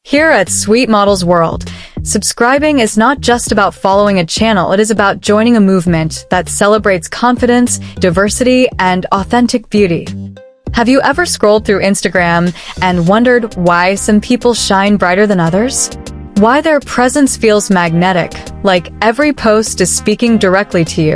Here at Sweet Models World, subscribing is not just about following a channel, it is about joining a movement that celebrates confidence, diversity, and authentic beauty. Have you ever scrolled through Instagram and wondered why some people shine brighter than others? Why their presence feels magnetic, like every post is speaking directly to you?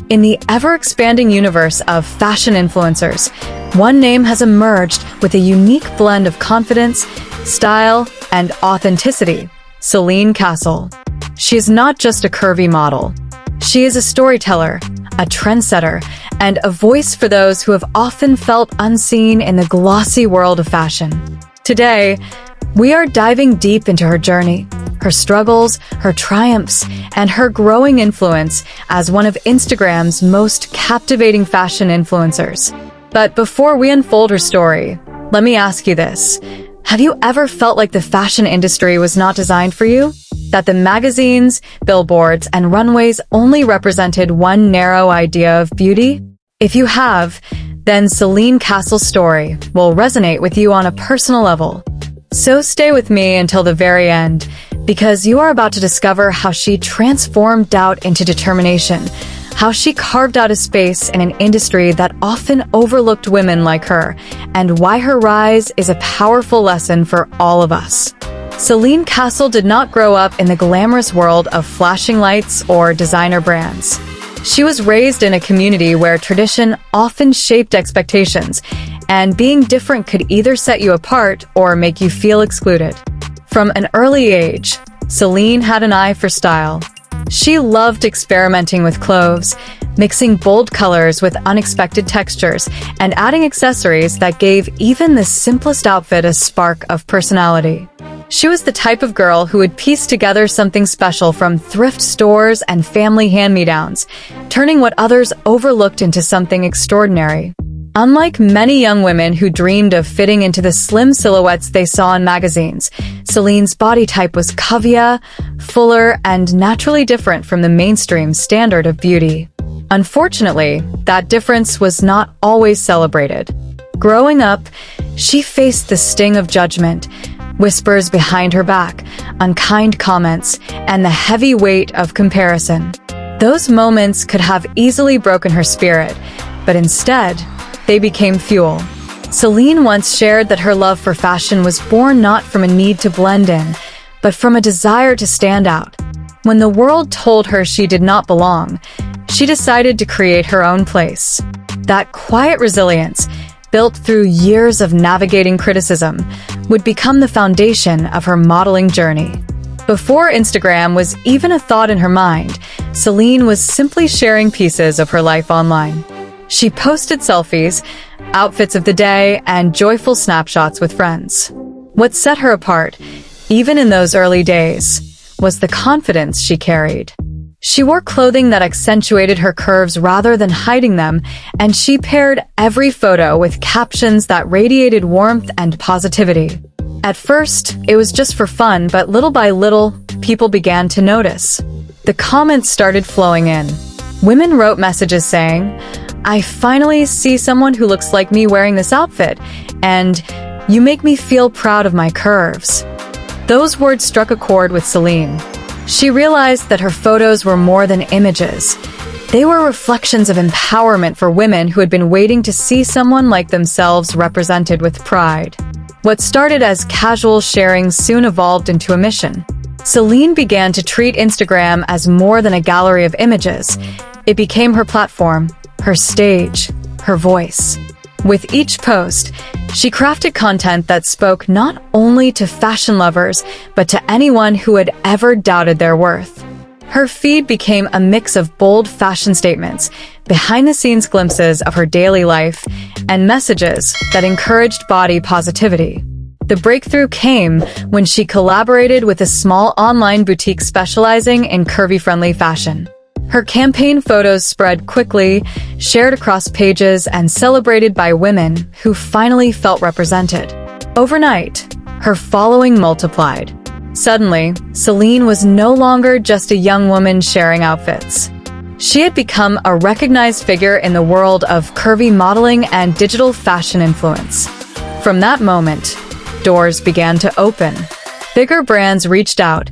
In the ever-expanding universe of fashion influencers, one name has emerged with a unique blend of confidence, style, and authenticity: Selene Castle. She is not just a curvy model. She is a storyteller, a trendsetter, and a voice for those who have often felt unseen in the glossy world of fashion. Today, we are diving deep into her journey, her struggles, her triumphs, and her growing influence as one of Instagram's most captivating fashion influencers. But before we unfold her story, let me ask you this. Have you ever felt like the fashion industry was not designed for you? That the magazines, billboards, and runways only represented one narrow idea of beauty? If you have, then Selene Castle's story will resonate with you on a personal level. So stay with me until the very end, because you are about to discover how she transformed doubt into determination, how she carved out a space in an industry that often overlooked women like her, and why her rise is a powerful lesson for all of us. Selene Castle did not grow up in the glamorous world of flashing lights or designer brands. She was raised in a community where tradition often shaped expectations, and being different could either set you apart or make you feel excluded. From an early age, Selene had an eye for style. She loved experimenting with clothes, mixing bold colors with unexpected textures, and adding accessories that gave even the simplest outfit a spark of personality. She was the type of girl who would piece together something special from thrift stores and family hand-me-downs, turning what others overlooked into something extraordinary. Unlike many young women who dreamed of fitting into the slim silhouettes they saw in magazines, Selene's body type was curvier, fuller, and naturally different from the mainstream standard of beauty. Unfortunately, that difference was not always celebrated. Growing up, she faced the sting of judgment, whispers behind her back, unkind comments, and the heavy weight of comparison. Those moments could have easily broken her spirit, but instead, they became fuel. Selene once shared that her love for fashion was born not from a need to blend in, but from a desire to stand out. When the world told her she did not belong, she decided to create her own place. That quiet resilience, built through years of navigating criticism, would become the foundation of her modeling journey. Before Instagram was even a thought in her mind, Selene was simply sharing pieces of her life online. She posted selfies, outfits of the day, and joyful snapshots with friends. What set her apart, even in those early days, was the confidence she carried. She wore clothing that accentuated her curves rather than hiding them, and she paired every photo with captions that radiated warmth and positivity. At first, it was just for fun, but little by little, people began to notice. The comments started flowing in. Women wrote messages saying, "I finally see someone who looks like me wearing this outfit," and "You make me feel proud of my curves." Those words struck a chord with Selene. She realized that her photos were more than images. They were reflections of empowerment for women who had been waiting to see someone like themselves represented with pride. What started as casual sharing soon evolved into a mission. Selene began to treat Instagram as more than a gallery of images. It became her platform, her stage, her voice. With each post, she crafted content that spoke not only to fashion lovers, but to anyone who had ever doubted their worth. Her feed became a mix of bold fashion statements, behind-the-scenes glimpses of her daily life, and messages that encouraged body positivity. The breakthrough came when she collaborated with a small online boutique specializing in curvy-friendly fashion. Her campaign photos spread quickly, shared across pages, and celebrated by women who finally felt represented. Overnight, her following multiplied. Suddenly, Selene was no longer just a young woman sharing outfits. She had become a recognized figure in the world of curvy modeling and digital fashion influence. From that moment, doors began to open. Bigger brands reached out,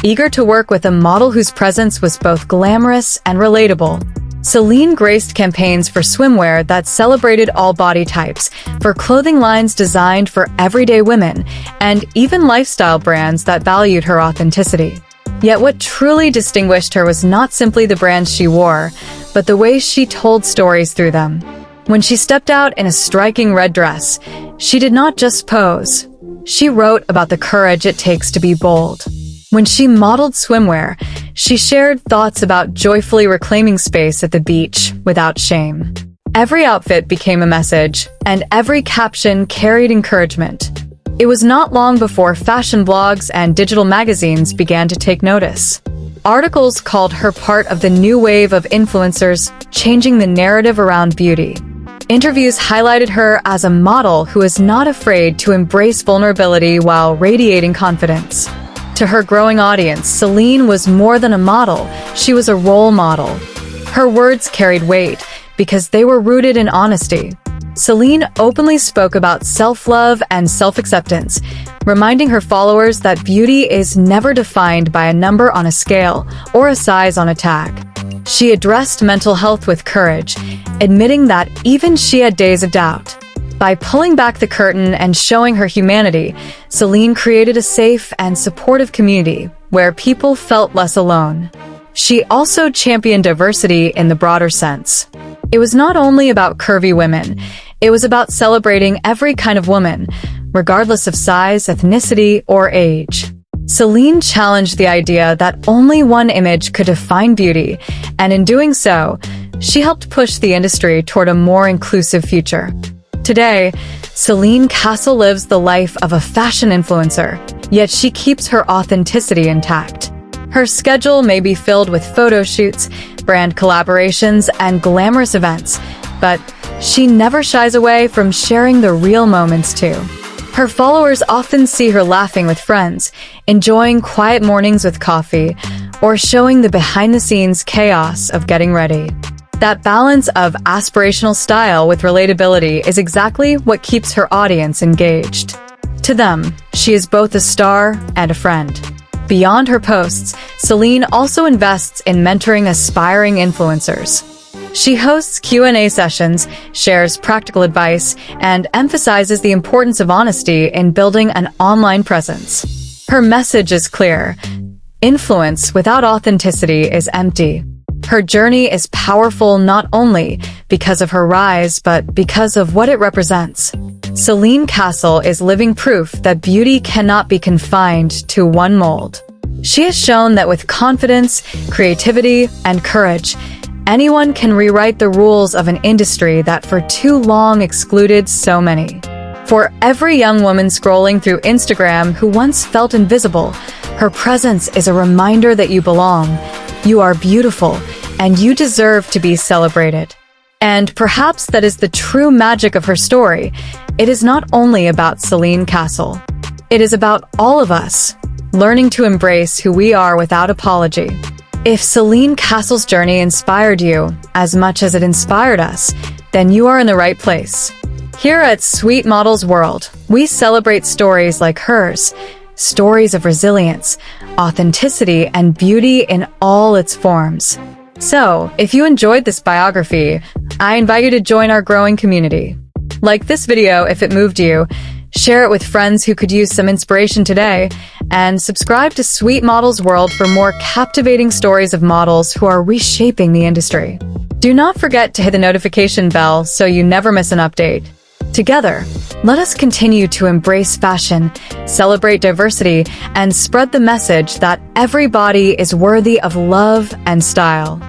eager to work with a model whose presence was both glamorous and relatable. Selene graced campaigns for swimwear that celebrated all body types, for clothing lines designed for everyday women, and even lifestyle brands that valued her authenticity. Yet what truly distinguished her was not simply the brands she wore, but the way she told stories through them. When she stepped out in a striking red dress, she did not just pose. She wrote about the courage it takes to be bold. When she modeled swimwear, she shared thoughts about joyfully reclaiming space at the beach without shame. Every outfit became a message, and every caption carried encouragement. It was not long before fashion blogs and digital magazines began to take notice. Articles called her part of the new wave of influencers changing the narrative around beauty. Interviews highlighted her as a model who is not afraid to embrace vulnerability while radiating confidence. To her growing audience, Selene was more than a model, she was a role model. Her words carried weight because they were rooted in honesty. Selene openly spoke about self-love and self-acceptance, reminding her followers that beauty is never defined by a number on a scale or a size on a tag. She addressed mental health with courage, admitting that even she had days of doubt. By pulling back the curtain and showing her humanity, Selene created a safe and supportive community where people felt less alone. She also championed diversity in the broader sense. It was not only about curvy women, it was about celebrating every kind of woman, regardless of size, ethnicity, or age. Selene challenged the idea that only one image could define beauty, and in doing so, she helped push the industry toward a more inclusive future. Today, Selene Castle lives the life of a fashion influencer, yet she keeps her authenticity intact. Her schedule may be filled with photo shoots, brand collaborations, and glamorous events, but she never shies away from sharing the real moments too. Her followers often see her laughing with friends, enjoying quiet mornings with coffee, or showing the behind-the-scenes chaos of getting ready. That balance of aspirational style with relatability is exactly what keeps her audience engaged. To them, she is both a star and a friend. Beyond her posts, Selene also invests in mentoring aspiring influencers. She hosts Q&A sessions, shares practical advice, and emphasizes the importance of honesty in building an online presence. Her message is clear: influence without authenticity is empty. Her journey is powerful not only because of her rise, but because of what it represents. Selene Castle is living proof that beauty cannot be confined to one mold. She has shown that with confidence, creativity, and courage, anyone can rewrite the rules of an industry that for too long excluded so many. For every young woman scrolling through Instagram who once felt invisible, her presence is a reminder that you belong. You are beautiful, and you deserve to be celebrated. And perhaps that is the true magic of her story. It is not only about Selene Castle. It is about all of us, learning to embrace who we are without apology. If Selene Castle's journey inspired you as much as it inspired us, then you are in the right place. Here at Sweet Models World, we celebrate stories like hers, stories of resilience, authenticity, and beauty in all its forms. So, if you enjoyed this biography, I invite you to join our growing community. Like this video if it moved you, share it with friends who could use some inspiration today, and subscribe to Sweet Models World for more captivating stories of models who are reshaping the industry. Do not forget to hit the notification bell so you never miss an update. Together, let us continue to embrace fashion, celebrate diversity, and spread the message that every body is worthy of love and style.